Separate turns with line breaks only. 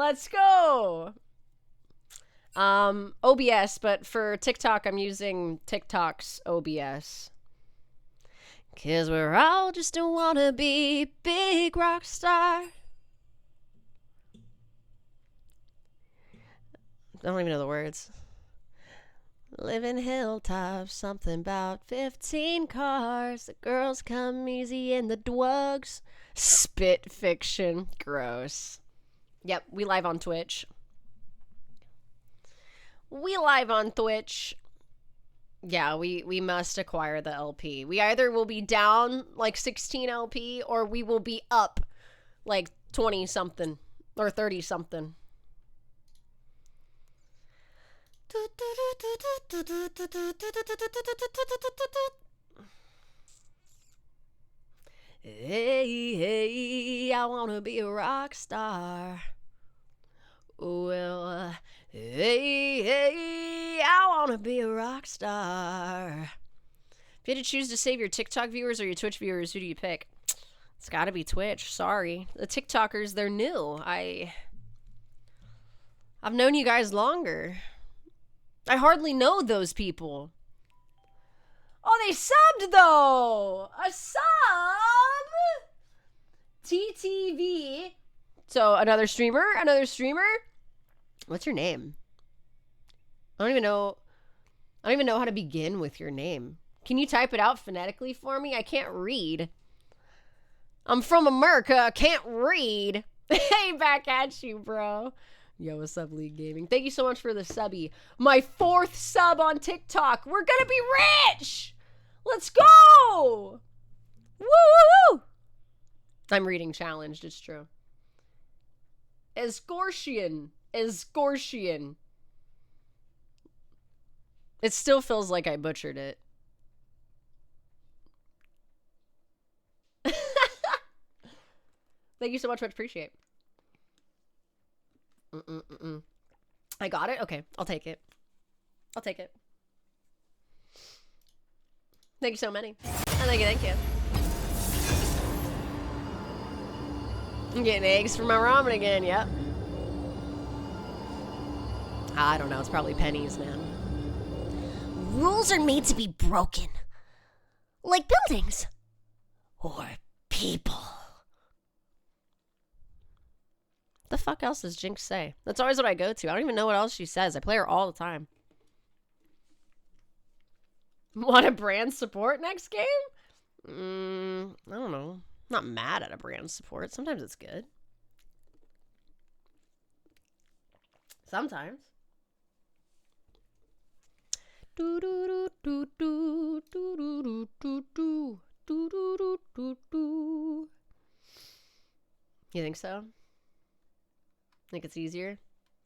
Let's go. OBS, but for TikTok, I'm using TikTok's OBS. Cause we're all just a wannabe big rock star. I don't even know the words. Living hilltops, something about 15 cars. The girls come easy in the drugs. Spit fiction. Gross. Yep, we live on Twitch. We live on Twitch. Yeah, we must acquire the LP. We either will be down like 16 LP or we will be up like 20 something or 30 something. Hey, hey, I wanna be a rock star. Well, hey, hey, I wanna be a rock star. If you had to choose to save your TikTok viewers or your Twitch viewers, who do you pick? It's gotta be Twitch, sorry. The TikTokers, they're new. I've known you guys longer. I hardly know those people. Oh, they subbed though! A sub! TTV. So, another streamer? What's your name? I don't even know how to begin with your name. Can you type it out phonetically for me? I can't read. I'm from America. I can't read. Hey, back at you, bro. Yo, what's up, League Gaming? Thank you so much for the subby. My 4th sub on TikTok. We're gonna be rich! Let's go! Woo! I'm reading challenged, it's true. Escortian. It still feels like I butchered it. Thank you so much, appreciate. I got it? Okay, I'll take it. Thank you so many. Thank you. I'm getting eggs for my ramen again, yep. I don't know, it's probably pennies, man. Rules are made to be broken. Like buildings. Or people. The fuck else does Jinx say? That's always what I go to. I don't even know what else she says. I play her all the time. Want a brand support next game? I don't know. I'm not mad at a brand support. Sometimes it's good. Sometimes. You think so? Think it's easier?